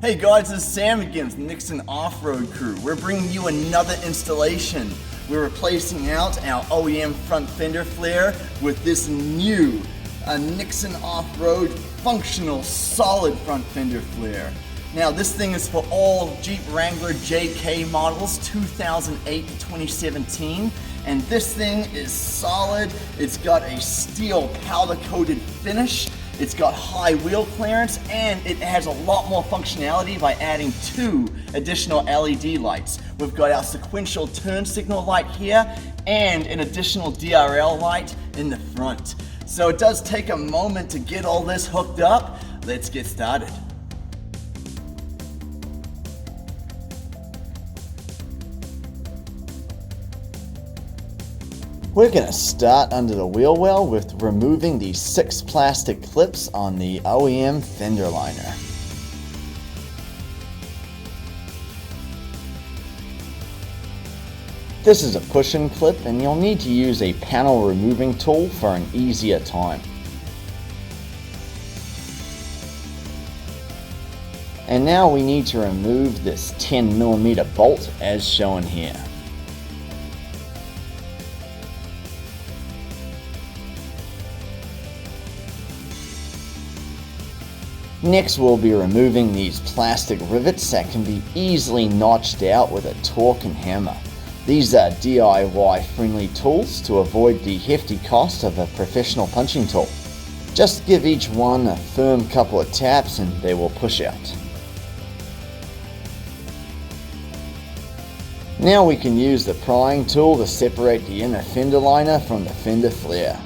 Hey guys, this is Sam again with Nixon Offroad crew. We're bringing you another installation. We're replacing out our OEM front fender flare with this new Nixon Offroad functional solid front fender flare. Now this thing is for all Jeep Wrangler JK models 2008 to 2017, and this thing is solid. It's got a steel powder coated finish. It's got high wheel clearance, and it has a lot more functionality by adding 2 additional LED lights. We've got our sequential turn signal light here and an additional DRL light in the front. So it does take a moment to get all this hooked up. Let's get started. We're going to start under the wheel well with removing the 6 plastic clips on the OEM fender liner. This is a push-in clip, and you'll need to use a panel removing tool for an easier time. And now we need to remove this 10mm bolt as shown here. Next, we'll be removing these plastic rivets that can be easily notched out with a torque and hammer. These are DIY friendly tools to avoid the hefty cost of a professional punching tool. Just give each one a firm couple of taps and they will push out. Now we can use the prying tool to separate the inner fender liner from the fender flare.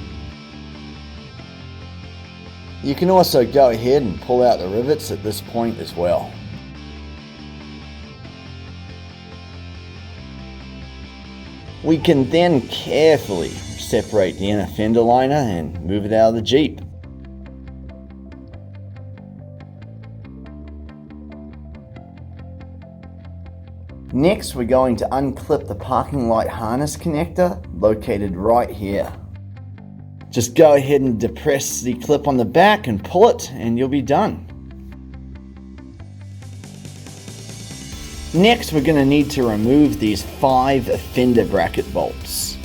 You can also go ahead and pull out the rivets at this point as well. We can then carefully separate the inner fender liner and move it out of the Jeep. Next, we're going to unclip the parking light harness connector located right here. Just go ahead and depress the clip on the back and pull it, and you'll be done. Next, we're going to need to remove these 5 fender bracket bolts.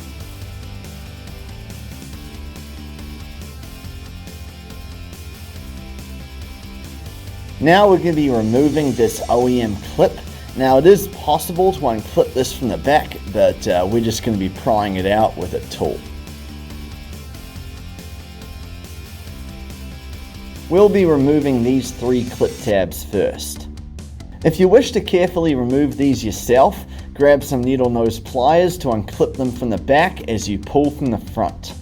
Now we're going to be removing this OEM clip. Now it is possible to unclip this from the back, but we're just going to be prying it out with a tool. We'll be removing these 3 clip tabs first. If you wish to carefully remove these yourself, grab some needle nose pliers to unclip them from the back as you pull from the front.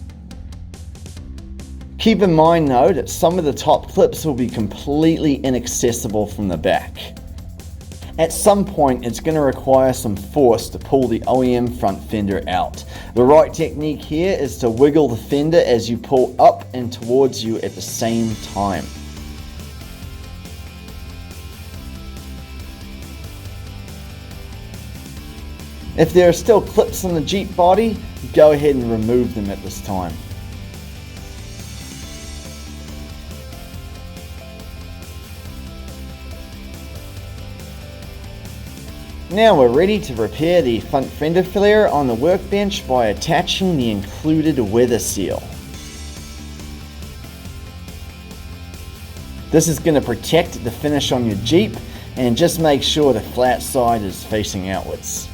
Keep in mind though that some of the top clips will be completely inaccessible from the back. At some point it's going to require some force to pull the OEM front fender out. The right technique here is to wiggle the fender as you pull up and towards you at the same time. If there are still clips on the Jeep body, go ahead and remove them at this time. Now we're ready to repair the front fender flare on the workbench by attaching the included weather seal. This is going to protect the finish on your Jeep, and just make sure the flat side is facing outwards.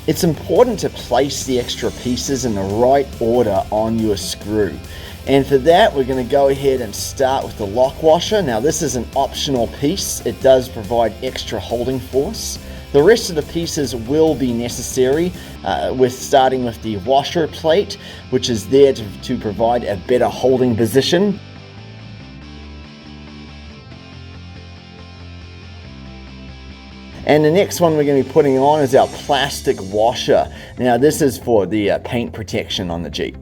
It's important to place the extra pieces in the right order on your screw. And for that, we're going to go ahead and start with the lock washer. Now this is an optional piece. It does provide extra holding force. The rest of the pieces will be necessary, starting with the washer plate, which is there to provide a better holding position. And the next one we're going to be putting on is our plastic washer. Now this is for the paint protection on the Jeep.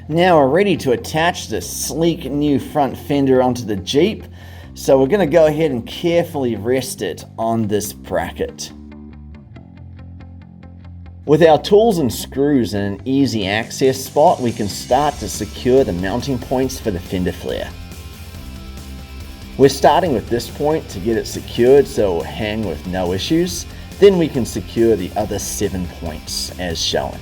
Now we're ready to attach the sleek new front fender onto the Jeep. So we're going to go ahead and carefully rest it on this bracket. With our tools and screws in an easy access spot, we can start to secure the mounting points for the fender flare. We're starting with this point to get it secured so it will hang with no issues. Then we can secure the other 7 points as shown.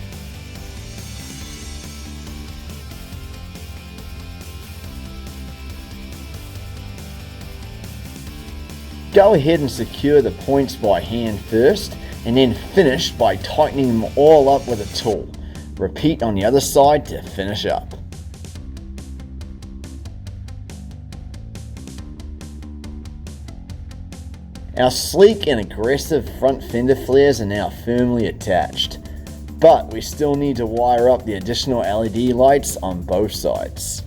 Go ahead and secure the points by hand first, and then finish by tightening them all up with a tool. Repeat on the other side to finish up. Our sleek and aggressive front fender flares are now firmly attached, but we still need to wire up the additional LED lights on both sides.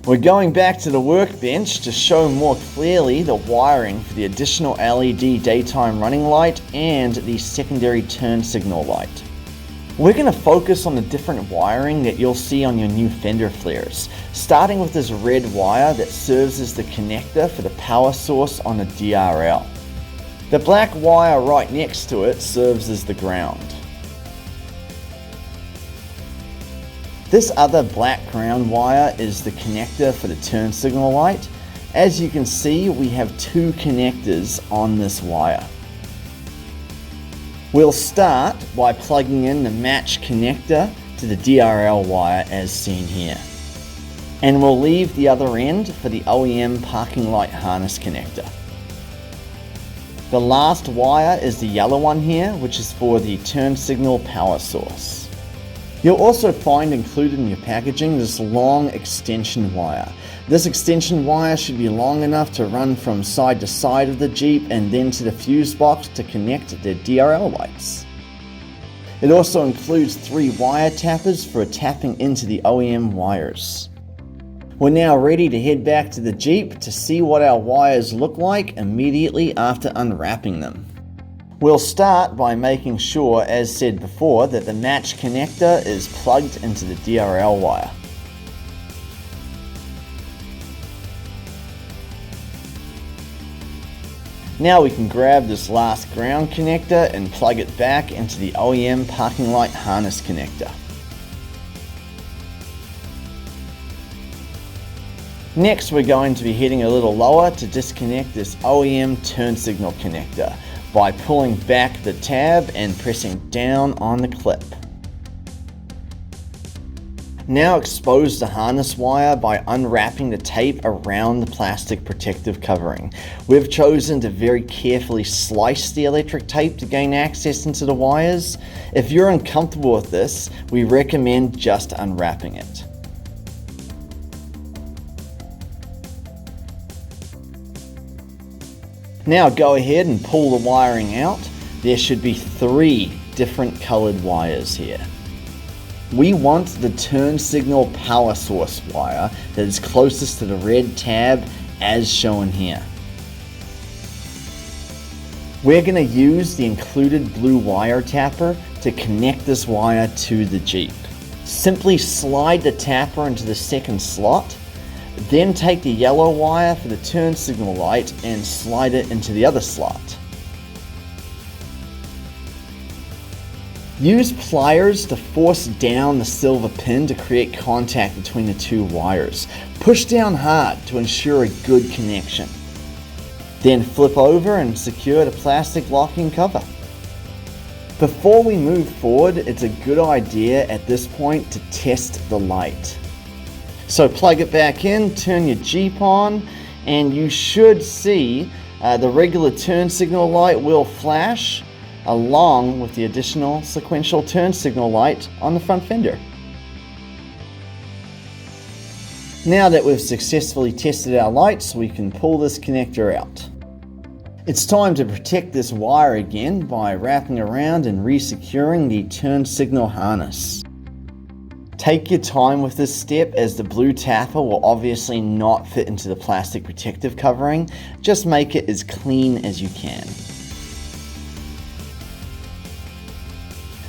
We're going back to the workbench to show more clearly the wiring for the additional LED daytime running light and the secondary turn signal light. We're going to focus on the different wiring that you'll see on your new fender flares, starting with this red wire that serves as the connector for the power source on the DRL. The black wire right next to it serves as the ground. This other black ground wire is the connector for the turn signal light. As you can see, we have 2 connectors on this wire. We'll start by plugging in the match connector to the DRL wire as seen here. And we'll leave the other end for the OEM parking light harness connector. The last wire is the yellow one here, which is for the turn signal power source. You'll also find included in your packaging this long extension wire. This extension wire should be long enough to run from side to side of the Jeep and then to the fuse box to connect the DRL lights. It also includes 3 wire tappers for tapping into the OEM wires. We're now ready to head back to the Jeep to see what our wires look like immediately after unwrapping them. We'll start by making sure, as said before, that the match connector is plugged into the DRL wire. Now we can grab this last ground connector and plug it back into the OEM parking light harness connector. Next, we're going to be heading a little lower to disconnect this OEM turn signal connector by pulling back the tab and pressing down on the clip. Now expose the harness wire by unwrapping the tape around the plastic protective covering. We've chosen to very carefully slice the electric tape to gain access into the wires. If you're uncomfortable with this, we recommend just unwrapping it. Now go ahead and pull the wiring out. There should be 3 different colored wires here. We want the turn signal power source wire that is closest to the red tab as shown here. We're going to use the included blue wire tapper to connect this wire to the Jeep. Simply slide the tapper into the second slot. Then take the yellow wire for the turn signal light and slide it into the other slot. Use pliers to force down the silver pin to create contact between the 2 wires. Push down hard to ensure a good connection. Then flip over and secure the plastic locking cover. Before we move forward, it's a good idea at this point to test the light. So plug it back in, turn your Jeep on, and you should see the regular turn signal light will flash along with the additional sequential turn signal light on the front fender. Now that we've successfully tested our lights, we can pull this connector out. It's time to protect this wire again by wrapping around and re-securing the turn signal harness. Take your time with this step as the blue tapper will obviously not fit into the plastic protective covering. Just make it as clean as you can.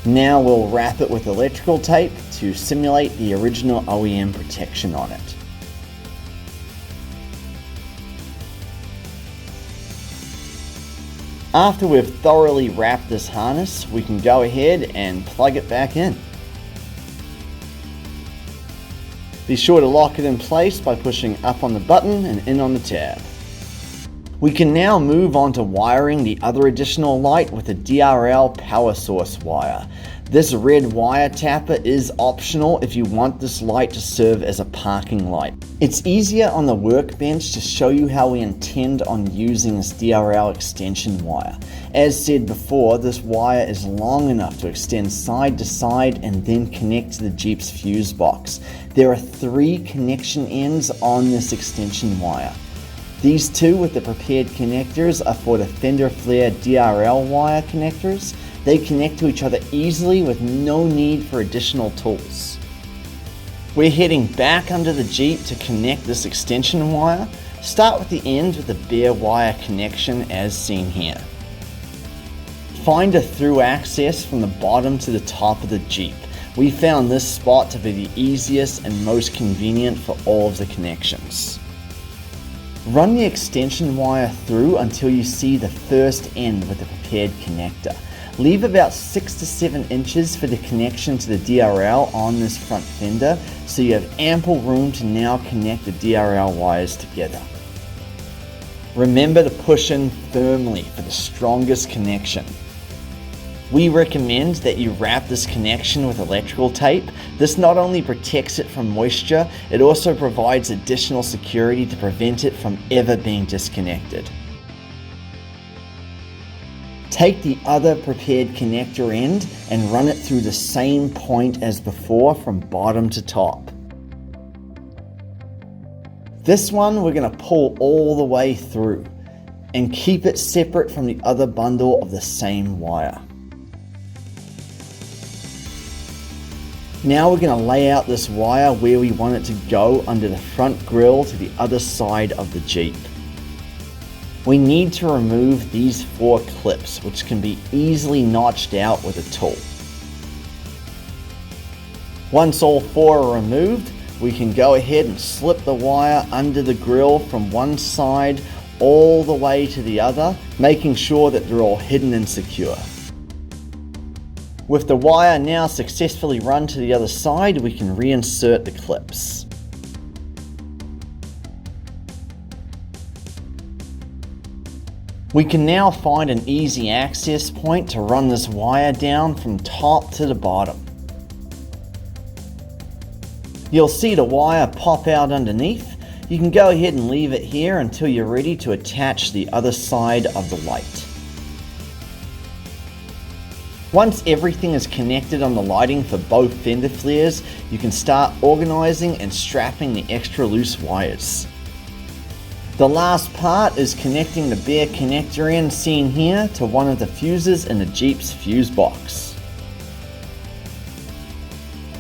Now we'll wrap it with electrical tape to simulate the original OEM protection on it. After we've thoroughly wrapped this harness, we can go ahead and plug it back in. Be sure to lock it in place by pushing up on the button and in on the tab. We can now move on to wiring the other additional light with a DRL power source wire. This red wire tapper is optional if you want this light to serve as a parking light. It's easier on the workbench to show you how we intend on using this DRL extension wire. As said before, this wire is long enough to extend side to side and then connect to the Jeep's fuse box. There are 3 connection ends on this extension wire. These 2 with the prepared connectors are for the Fender Flare DRL wire connectors. They connect to each other easily with no need for additional tools. We're heading back under the Jeep to connect this extension wire. Start with the end with the bare wire connection as seen here. Find a through access from the bottom to the top of the Jeep. We found this spot to be the easiest and most convenient for all of the connections. Run the extension wire through until you see the first end with the prepared connector. Leave about 6 to 7 inches for the connection to the DRL on this front fender, so you have ample room to now connect the DRL wires together. Remember to push in firmly for the strongest connection. We recommend that you wrap this connection with electrical tape. This not only protects it from moisture, it also provides additional security to prevent it from ever being disconnected. Take the other prepared connector end and run it through the same point as before from bottom to top. This one we're going to pull all the way through and keep it separate from the other bundle of the same wire. Now we're going to lay out this wire where we want it to go under the front grille to the other side of the Jeep. We need to remove these 4 clips, which can be easily notched out with a tool. Once all 4 are removed, we can go ahead and slip the wire under the grille from one side all the way to the other, making sure that they're all hidden and secure. With the wire now successfully run to the other side, we can reinsert the clips. We can now find an easy access point to run this wire down from top to the bottom. You'll see the wire pop out underneath. You can go ahead and leave it here until you're ready to attach the other side of the light. Once everything is connected on the lighting for both fender flares, you can start organizing and strapping the extra loose wires. The last part is connecting the bare connector end seen here to one of the fuses in the Jeep's fuse box.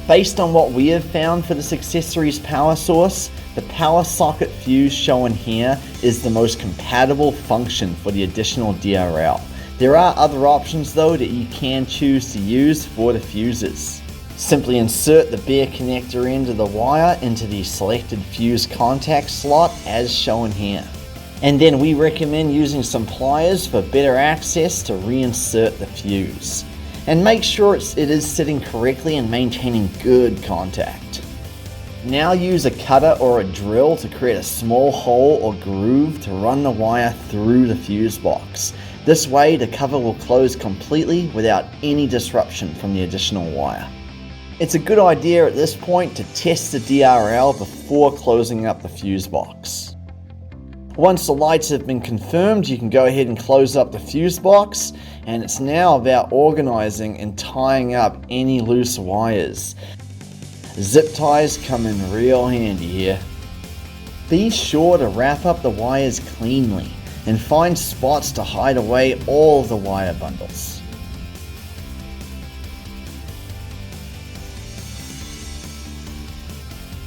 Based on what we have found for this accessory's power source, the power socket fuse shown here is the most compatible function for the additional DRL. There are other options though that you can choose to use for the fuses. Simply insert the bare connector end of the wire into the selected fuse contact slot as shown here. And then we recommend using some pliers for better access to reinsert the fuse. And make sure it is sitting correctly and maintaining good contact. Now use a cutter or a drill to create a small hole or groove to run the wire through the fuse box. This way the cover will close completely without any disruption from the additional wire. It's a good idea at this point to test the DRL before closing up the fuse box. Once the lights have been confirmed, you can go ahead and close up the fuse box, and it's now about organizing and tying up any loose wires. Zip ties come in real handy here. Be sure to wrap up the wires cleanly and find spots to hide away all of the wire bundles.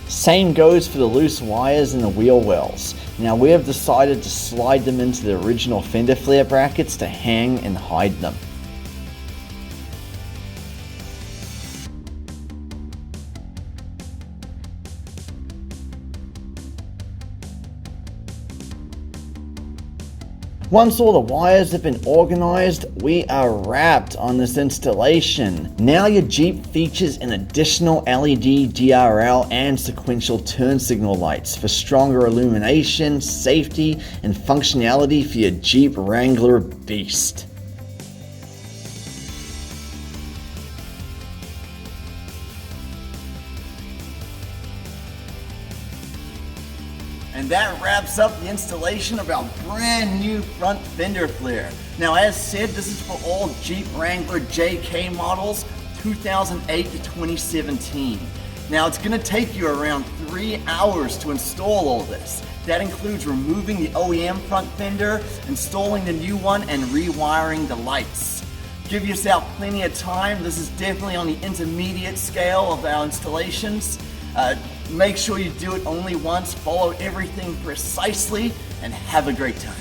Same goes for the loose wires in the wheel wells. Now we have decided to slide them into the original fender flare brackets to hang and hide them. Once all the wires have been organized, we are wrapped on this installation. Now your Jeep features an additional LED DRL and sequential turn signal lights for stronger illumination, safety, and functionality for your Jeep Wrangler beast. And that wraps up the installation of our brand new front fender flare. Now, as said, this is for all Jeep Wrangler JK models 2008 to 2017. Now, it's going to take you around 3 hours to install all this. That includes removing the OEM front fender, installing the new one, and rewiring the lights. Give yourself plenty of time. This is definitely on the intermediate scale of our installations. Make sure you do it only once, follow everything precisely, and have a great time.